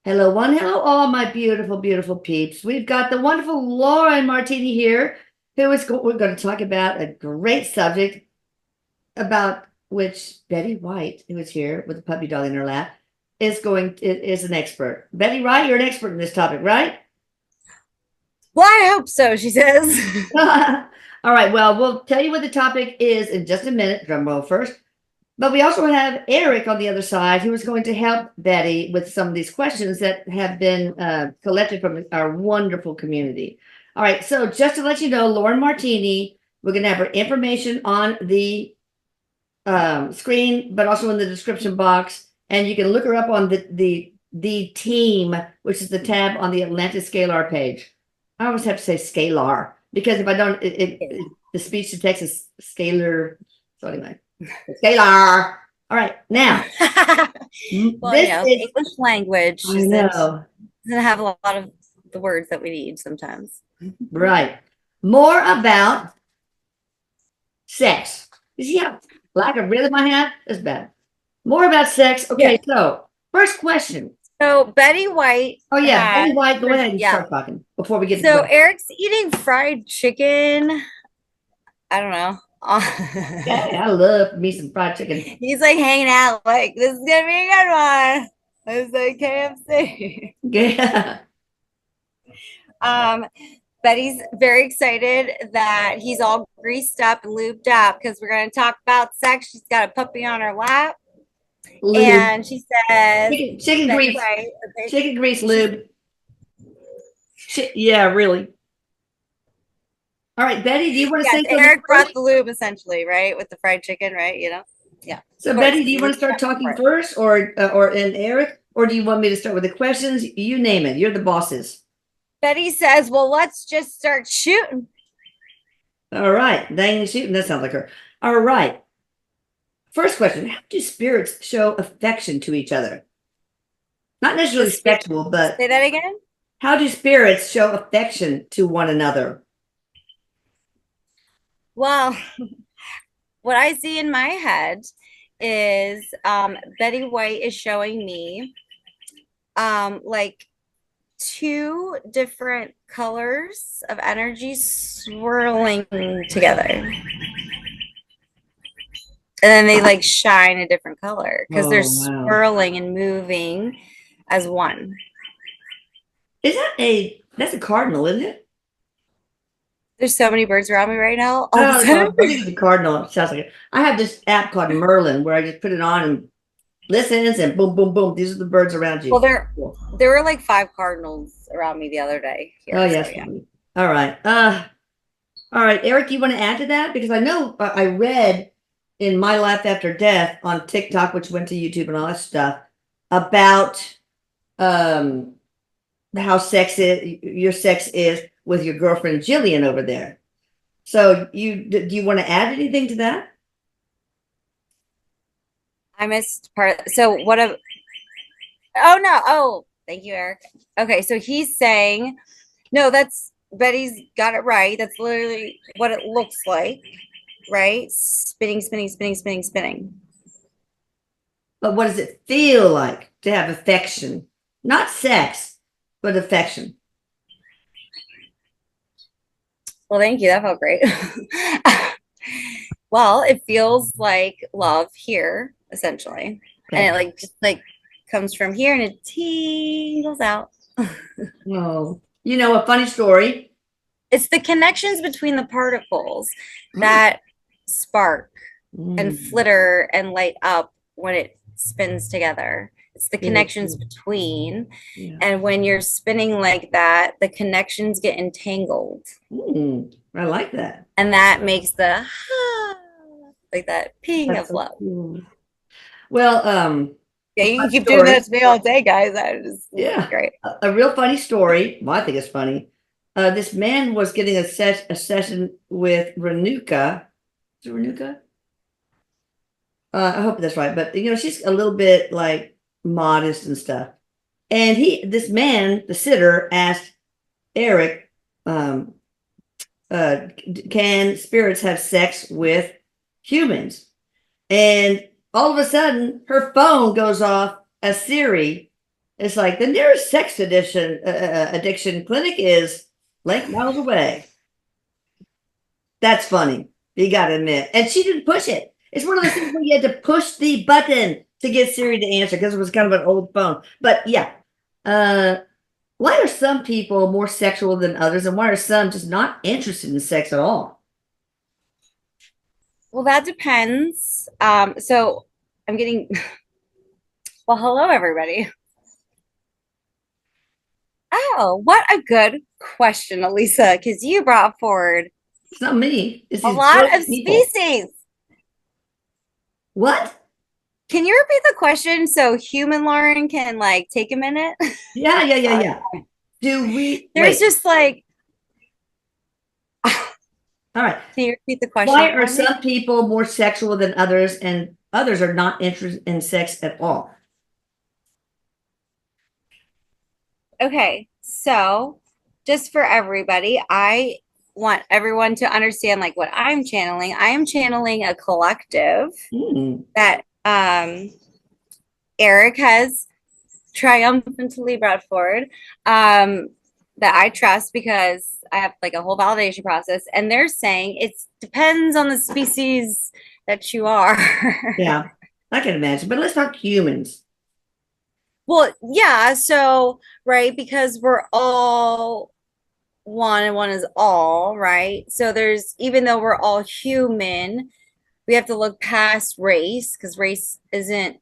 Hello, one. Hello, all my beautiful, beautiful peeps. We've got the wonderful Lauren Martini here, we're going to talk about a great subject about which Betty White, who is here with a puppy dog in her lap, is an expert. Betty White, you're an expert in this topic, right? Well, I hope so, she says. All right. Well, we'll tell you what the topic is in just a minute. Drum roll first. But we also have Erik on the other side, who is going to help Betty with some of these questions that have been collected from our wonderful community. All right, so just to let you know, Lauren Martini, we're going to have her information on the screen, but also in the description box, and you can look her up on the team, which is the tab on the Atlantis Scalar page. I always have to say scalar because if I don't, the speech to text is scalar. So anyway. Scalar. All right, now Well, this is. English language I know, doesn't have a lot of the words that we need sometimes. right. More about sex. You see how lack of rhythm I have? That's bad. More about sex. Okay, so first question. So Betty White Oh yeah, Betty had, White. Go ahead and yeah. start talking before we get to So questions. Eric's eating fried chicken. I don't know. Yeah, I love me some fried chicken. He's like hanging out, like this is gonna be a good one. It's like KFC. Yeah. Um, Betty's very excited that he's all greased up and lubed up because we're going to talk about sex. She's got a puppy on her lap, Lube. and she says, Chicken Betty grease. White, okay, Chicken grease she's, lube. Yeah, really. All right, Betty, do you want to yes, say something Eric first? brought the lube essentially, right, with the fried chicken, right? Yeah, So of course, Betty, do because you he want was to start chef talking before. first, or and Erik, or do you want me to start with the questions? You name it. You're the bosses. Betty says, well, let's just start shooting. All right, dang shooting. That sounds like her. All right. First question: how do spirits show affection to each other? Not The necessarily spirit. sexual, but Say that again. how do spirits show affection to one another? Well, what I see in my head is Betty White is showing me like two different colors of energy swirling together. And then they like shine a different color because they're Oh wow! swirling and moving as one. Is that's a cardinal, isn't it? There's so many birds around me right now. All of a Oh, sudden, I think it's a cardinal. It sounds like it. I have this app called Merlin where I just put it on and listens and boom, boom, boom. These are the birds around well, you. Cool. there were like five cardinals around me the other day Oh, here. So yes. yeah. All right. All right, Erik, you want to add to that? Because I know I read in My Life After Death on TikTok, which went to YouTube and all that stuff, about um how your sex is with your girlfriend Jillian over there. So do you want to add anything to that? I missed part. So what a oh no. Oh, thank you, Eric. Okay, so he's saying no, that's Betty's got it right. That's literally what it looks like, right? Spinning, spinning, spinning, spinning, spinning. But what does it feel like to have affection? Not sex, but affection. Well, thank you. That felt great. Well, it feels like love here, essentially. And Okay. it like just like comes from here and it tingles out. Oh, a funny story. It's the connections between the particles Mm. that spark and Mm. flitter and light up when it spins together. It's the Very connections cool. between. Yeah. And when you're spinning like that, the connections get entangled. I like that. And that makes the like that ping That's of so love. cool. Well, Yeah, a you fun can keep doing story. that to me all day, guys. That is Yeah, great. a real funny story. Well, I think it's funny. This man was getting a session with Renuka. Is it Renuka? I hope that's right. But she's a little bit like modest and stuff. And this man, the sitter, asked Erik, um, "Can spirits have sex with humans?" And all of a sudden, her phone goes off as Siri, It's like the nearest sex addiction clinic is Lake miles away. That's funny. You got to admit. And she didn't push it. It's one of those things where you had to push the button to get Siri to answer because it was kind of an old phone. But yeah, uh, why are some people more sexual than others, and why are some just not interested in sex at all? Well, that depends. So I'm getting, well, hello, everybody. Oh, what a good question, Elisa, because you brought forward It's not me. It's a these lot of brilliant people. species. What? Can you repeat the question so human Lauren can like take a minute? Yeah, yeah, yeah, Sorry. yeah. Do we There's wait? just like, All right. can you repeat the question Why are for me? some people more sexual than others, and others are not interested in sex at all? Okay, so just for everybody, I want everyone to understand like what I'm channeling. I am channeling a collective Hmm. that Erik has triumphantly brought forward, that I trust because I have like a whole validation process, and they're saying it depends on the species that you are. Yeah, I can imagine. But let's talk humans. Well, yeah, so right, because we're all one and one is all, right? So there's, even though we're all human, we have to look past race because race isn't,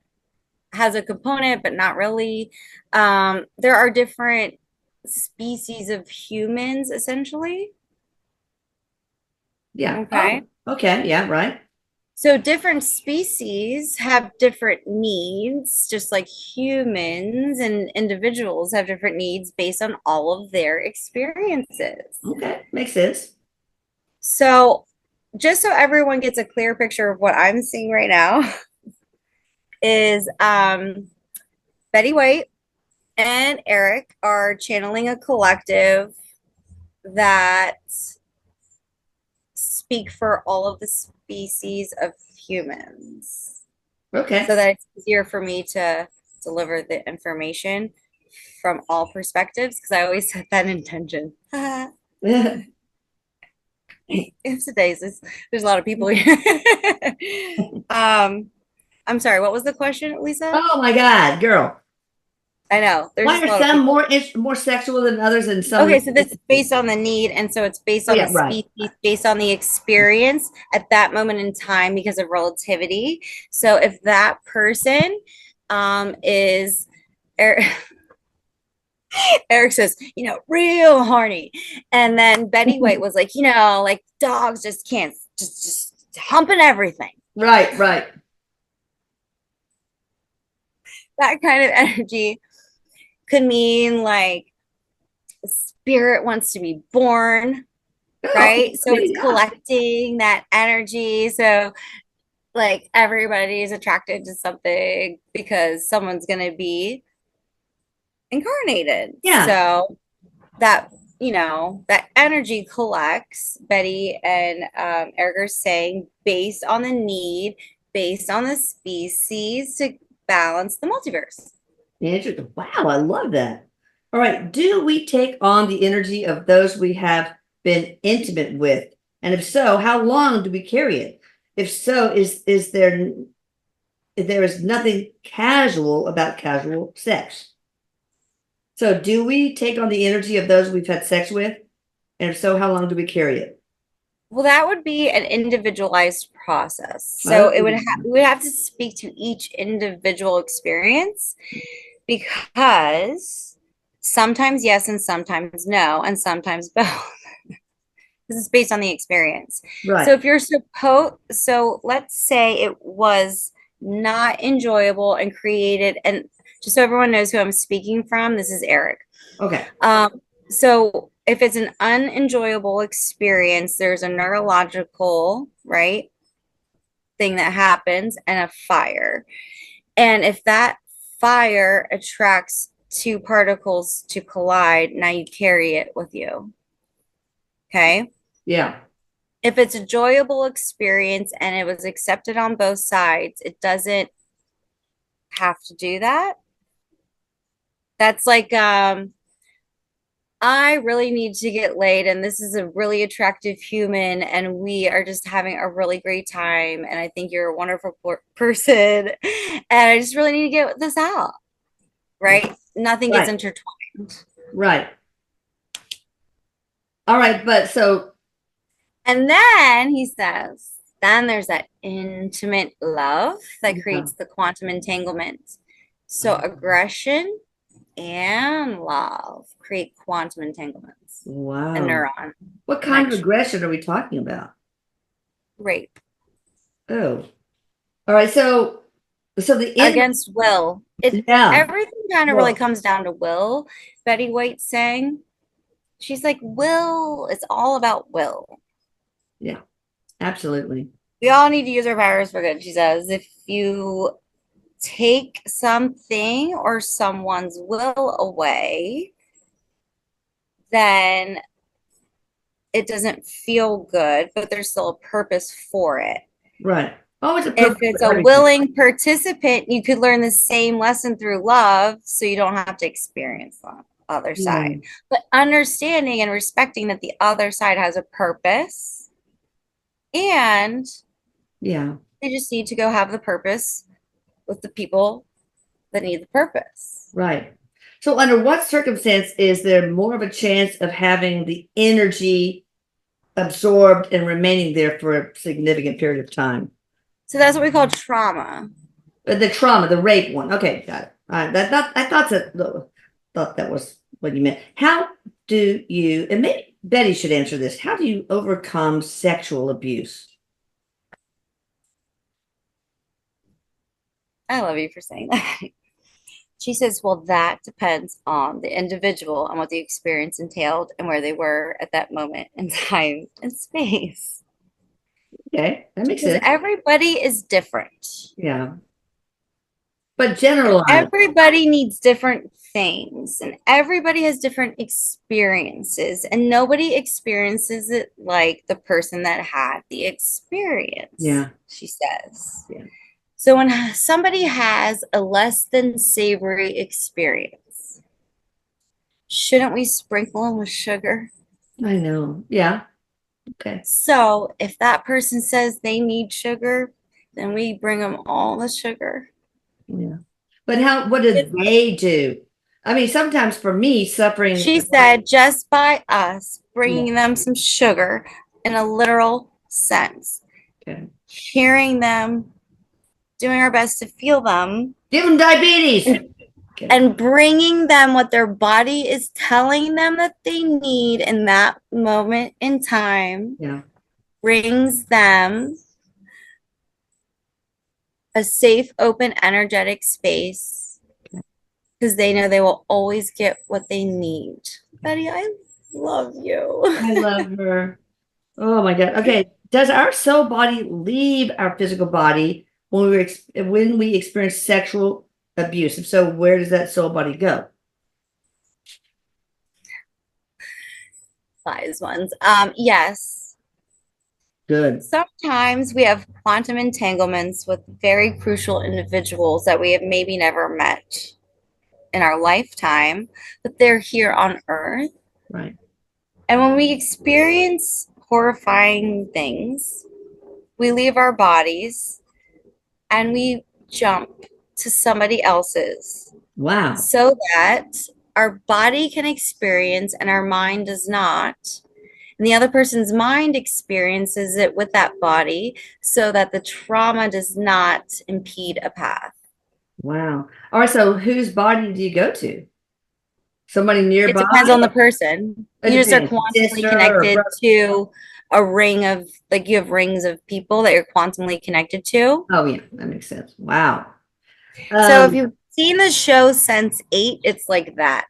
has a component, but not really. There are different species of humans, essentially. Yeah. Okay. Oh, okay. Yeah, right. So different species have different needs, just like humans and individuals have different needs based on all of their experiences. Okay. Makes sense. So, just so everyone gets a clear picture of what I'm seeing right now, is Betty White and Erik are channeling a collective that speak for all of the species of humans Okay. so that it's easier for me to deliver the information from all perspectives because I always set that intention. It's today's, there's a lot of people here. um, I'm sorry, what was the question, Lisa? Oh my God, girl. I know there's Why just are a lot of some people. more sexual than others, and some Okay, not so this is interested? based on the need, and so it's based Oh on the yeah, right. species, based on the experience at that moment in time because of relativity. So if that person is Erik, Erik says, real horny, and then Betty White was like, like dogs just can't just humping everything. Right, right. That kind of energy could mean like spirit wants to be born, Oh, right? So okay, it's yeah. collecting that energy. So like everybody is attracted to something because someone's going to be incarnated. Yeah. So that, that energy collects, Betty and Erik are saying, based on the need, based on the species to balance the multiverse. Interesting. Wow, I love that. All right. Do we take on the energy of those we have been intimate with? And if so, how long do we carry it? If so, there is nothing casual about casual sex. So do we take on the energy of those we've had sex with? And if so, how long do we carry it? Well, that would be an individualized process. So Oh, it would we would have to speak to each individual experience because sometimes yes and sometimes no and sometimes both. This is based on the experience. So right. if you're so let's say it was not enjoyable and created, and just so everyone knows who I'm speaking from, this is Erik. Okay. So if it's an unenjoyable experience, there's a neurological, right, thing that happens and a fire. And if that fire attracts two particles to collide, now you carry it with you. Okay. Yeah. If it's a enjoyable experience and it was accepted on both sides, it doesn't have to do that. That's like, I really need to get laid, and this is a really attractive human, and we are just having a really great time. And I think you're a wonderful person, and I just really need to get this out, right? Nothing gets Right. intertwined. Right. All right. But so, And then he says, then there's that intimate love that yeah. creates the quantum entanglement. So aggression and love create quantum entanglements and Wow. neuron What kind of connection. aggression are we talking about? Rape Oh, all right. So the end, against will. It yeah. everything kind of really Well, comes down to will. Betty White saying, she's like, will, it's all about will. yeah, absolutely. We all need to use our powers for good, she says. If you take something or someone's will away, then it doesn't feel good, but there's still a purpose for it. Right. Always a If purpose it's for a everything. willing participant, you could learn the same lesson through love so you don't have to experience the other Yeah. side. But understanding and respecting that the other side has a purpose and Yeah. they just need to go have the purpose with the people that need the purpose. Right. So under what circumstance is there more of a chance of having the energy absorbed and remaining there for a significant period of time? So that's what we call trauma. The trauma, the rape one. Okay, got it. I thought that was what you meant. How do you, and maybe Betty should answer this, how do you overcome sexual abuse? I love you for saying that. She says, well, that depends on the individual and what the experience entailed and where they were at that moment in time and space. Okay, that makes Because sense. everybody is different. Yeah. But And generalize. everybody needs different things. And everybody has different experiences. And nobody experiences it like the person that had the experience, Yeah. she says. Yeah. So when somebody has a less than savory experience, shouldn't we sprinkle them with sugar? I know. Yeah. Okay. So if that person says they need sugar, then we bring them all the sugar. Yeah. But what do they do? I mean, sometimes for me, suffering, She said just by us yeah. bringing them some sugar in a literal sense, Okay. hearing them, doing our best to feel them, Give them diabetes. Okay. and bringing them what their body is telling them that they need in that moment in time Yeah. brings them a safe, open, energetic space because they know they will always get what they need. Betty, I love you. I love her. Oh my God. Okay. Does our soul body leave our physical body when we experience sexual abuse? If so, where does that soul body go? Wise ones. Yes. Good. Sometimes we have quantum entanglements with very crucial individuals that we have maybe never met in our lifetime, but they're here on Earth. Right. And when we experience horrifying things, we leave our bodies and we jump to somebody else's Wow. so that our body can experience and our mind does not. And the other person's mind experiences it with that body so that the trauma does not impede a path. Wow. All right. So whose body do you go to? Somebody It nearby? depends on the person. It You just are depends. quantumly Sister or connected brother? to a ring of, like, you have rings of people that you're quantumly connected to. Oh yeah, that makes sense. Wow. So if Um, you've seen the show Sense8, it's like that.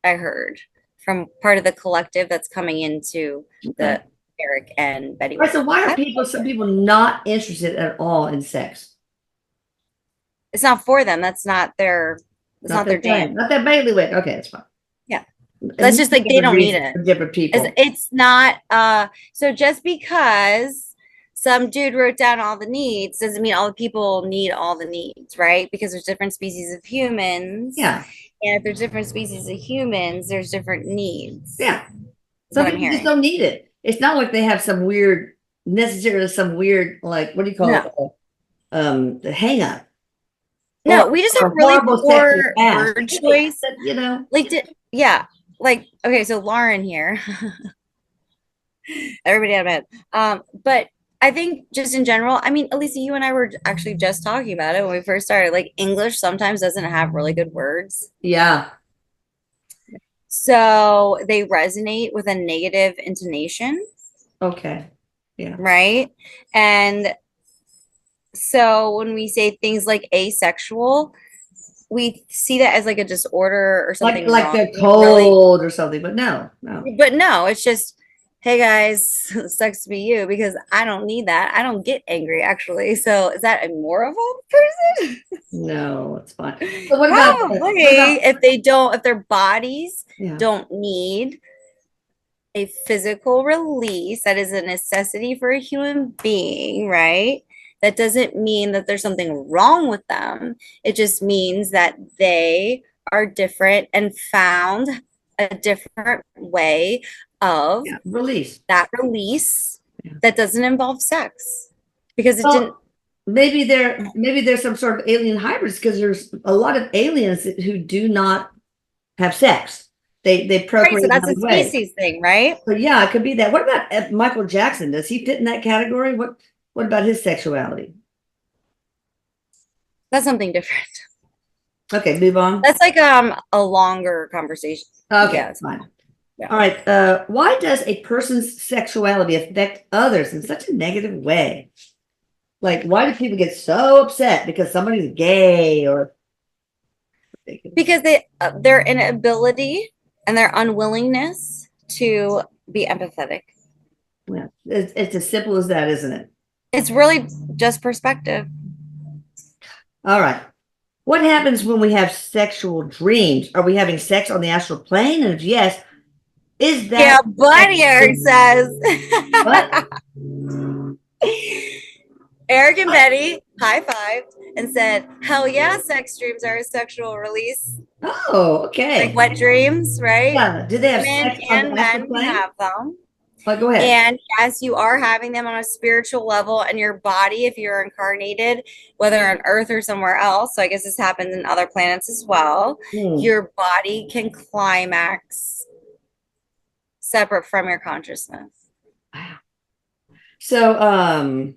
I heard from part of the collective that's coming into okay. the Erik and Betty All right. White. So why are I people, like some it. people not interested at all in sex? It's not for them. That's not their. It's Not not their their thing. jam. Not their bailiwick. Okay, that's fine. Yeah, And that's many just like they different don't need reasons it. for different people. It's not. So just because some dude wrote down all the needs doesn't mean all the people need all the needs, right? Because there's different species of humans, Yeah. if there's different species of humans, there's different needs. Yeah. Is Some what I'm people just hearing. don't need it. It's not like they have some weird, necessarily some weird, like, what do you call No. it? The hang up No, we just have or really horrible sexual poor past. word Hey, choice. you know, Like, yeah, like, okay, so Lauren here, everybody out of bed. But I think just in general, I mean, Elisa, you and I were actually just talking about it when we first started. Like, English sometimes doesn't have really good words. yeah. So they resonate with a negative intonation, Okay. Yeah. right? And so when we say things like asexual, we see that as like a disorder or something Like wrong. they're Really, cold or something, but no. but no, it's just, hey guys, sucks to be you because I don't need that. I don't get angry actually. So is that a more of a person? No, it's fine. So what Probably about if they don't, if their bodies yeah. don't need a physical release that is a necessity for a human being, right? That doesn't mean that there's something wrong with them. It just means that they are different and found a different way of Yeah, release. that release Yeah. that doesn't involve sex because it didn't. Well, maybe there's some sort of alien hybrids because there's a lot of aliens who do not have sex. They Right, so procreate that's another a way. species thing, right? But yeah, it could be that. What about Michael Jackson? Does he fit in that category? What about his sexuality? That's something different. Okay, move on. That's like a longer conversation. Okay, Yes. fine. Yeah. All right. Why does a person's sexuality affect others in such a negative way? Like, why do people get so upset because somebody's gay or Because their inability and their unwillingness to be empathetic. yeah, it's as simple as that, isn't it? It's really just perspective. All right. What happens when we have sexual dreams? Are we having sex on the astral plane? And if yes, is Yeah, that buddy, Eric says. what? Eric and Betty high fived and said, "Hell yeah, sex dreams are a sexual release, Oh, like okay. wet dreams, right? Yeah. Do they have Women sex on and the astral men can plane? have them." Like, go ahead. And yes, you are having them on a spiritual level, and your body, if you're incarnated, whether on Earth or somewhere else, so I guess this happens in other planets as well, Hmm. your body can climax separate from your consciousness. Wow. So,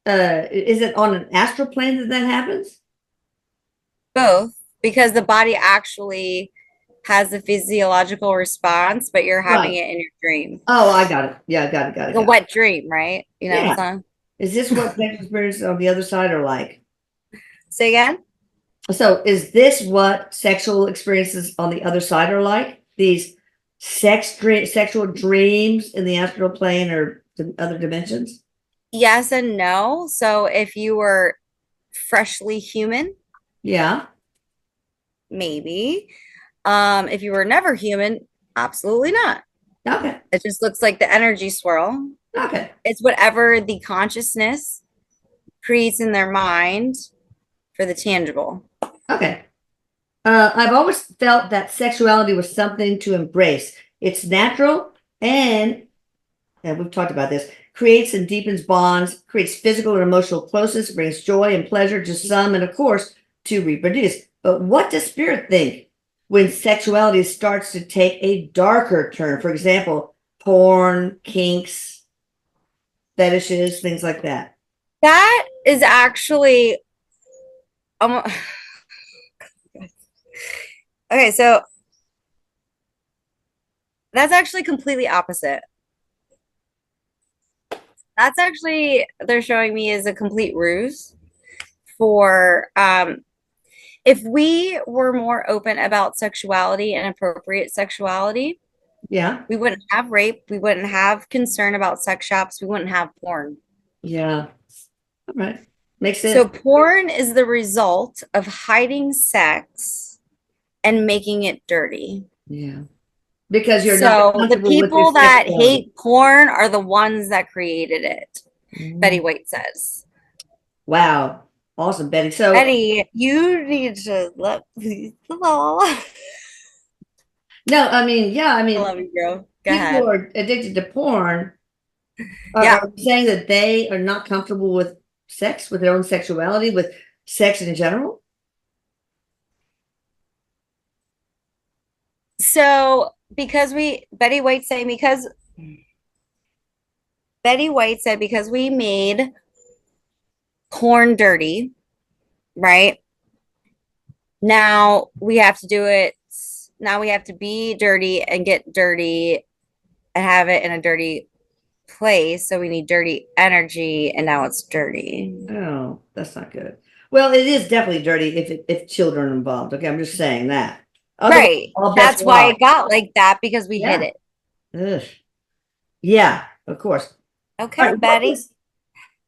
is it on an astral plane that happens? Both, because the body actually has the physiological response, but you're having Right. it in your dream. Oh, I got it. Yeah, I got Like it. a wet dream, right? You know, Yeah. so Is this what sex experiences on the other side are like? say again. So, is this what sexual experiences on the other side are like? These sexual dreams in the astral plane or other dimensions? Yes and no. So if you were freshly human, Yeah. maybe. If you were never human, absolutely not. Okay. It just looks like the energy swirl. Okay. It's whatever the consciousness creates in their mind for the tangible. Okay. I've always felt that sexuality was something to embrace. It's natural and we've talked about this, creates and deepens bonds, creates physical and emotional closeness, brings joy and pleasure to some, and of course, to reproduce. But what does spirit think when sexuality starts to take a darker turn? For example, porn, kinks, fetishes, things like that. That is actually um, okay, so that's actually completely opposite. That's actually they're showing me is a complete ruse for if we were more open about sexuality and appropriate sexuality, Yeah. we wouldn't have rape, we wouldn't have concern about sex shops, we wouldn't have porn. Yeah. All right. Makes So sense. porn is the result of hiding sex and making it dirty. Yeah. Because you're not So the comfortable with your people that sexuality. hate porn are the ones that created it, Mm. Betty White says. Wow. Awesome, Betty. So Betty, you need to let me know. no, I mean, yeah, I I mean, love you, girl. Go people who ahead. are addicted to porn Yeah. are saying that they are not comfortable with sex, with their own sexuality, with sex in general. So Betty White said because we made porn dirty, right? Now we have to do it. Now we have to be dirty and get dirty and have it in a dirty place. So we need dirty energy, and now it's dirty. Oh, that's not good. Well, it is definitely dirty if children are involved. Okay, I'm just saying that. Otherwise, Right. all bets That's are why off. it got like that because we hid Yeah. it. Ugh. Yeah, of course. All Okay, right, what Betty. does,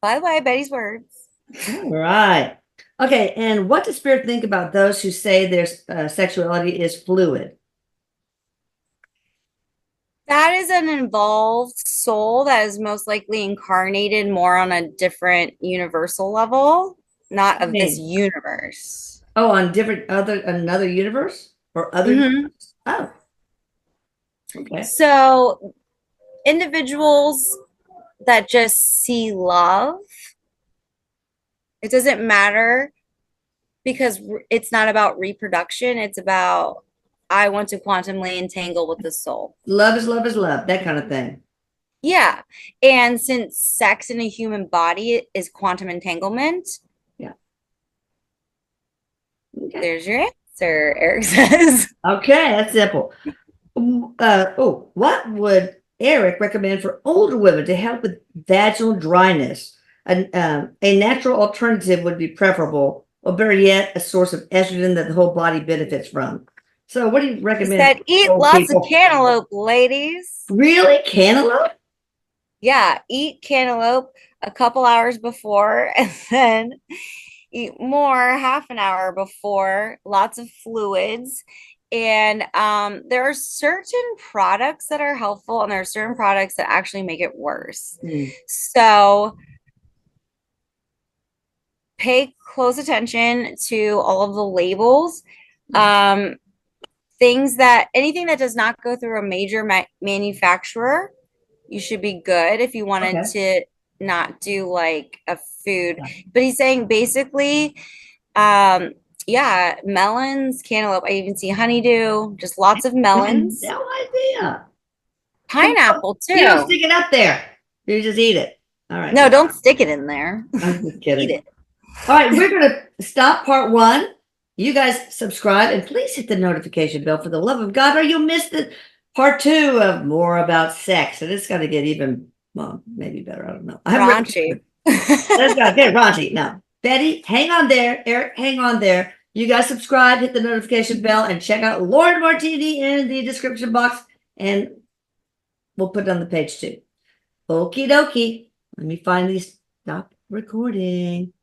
By the way, Betty's words. all right. Okay, and what does Spirit think about those who say their sexuality is fluid? That is an involved soul that is most likely incarnated more on a different universal level, not I of this mean, universe. oh, on different other another universe or other Hmm. universe? Oh, okay. So, individuals that just see love, it doesn't matter because it's not about reproduction. It's about, I want to quantumly entangle with the soul. Love is love is love, that kind of thing. Yeah. And since sex in a human body is quantum entanglement, Yeah. Okay. there's your answer, Eric says. Okay, that's simple. Oh, what would Eric recommend for older women to help with vaginal dryness? A natural alternative would be preferable, or better yet, a source of estrogen that the whole body benefits from. So, what do you He recommend said, for eat old lots of people? cantaloupe, ladies. Really, cantaloupe? Yeah, eat cantaloupe a couple hours before and then eat more half an hour before, lots of fluids. And there are certain products that are helpful, and there are certain products that actually make it worse. Mm, So pay close attention to all of the labels. Um, things that anything that does not go through a major manufacturer, you should be good if you wanted okay. to not do like a food. But he's saying basically, um, yeah, melons, cantaloupe. I even see honeydew, just lots of I had melons, no idea. pineapple You don't too. stick it up there. You just eat it. All right. No, don't stick it in there. I'm just Eat kidding. it. All right, we're going to stop part one. You guys subscribe and please hit the notification bell for the love of God, or you'll miss the part two of more about sex. And it's going to get even, well, maybe better. I don't know. I haven't Raunchy. That's got to get raunchy. Now, Betty, hang on there. Eric, hang on there. You guys subscribe, hit the notification bell, and check out Lauren Martini in the description box. And we'll put it on the page too. Okie dokie. Let me finally stop recording.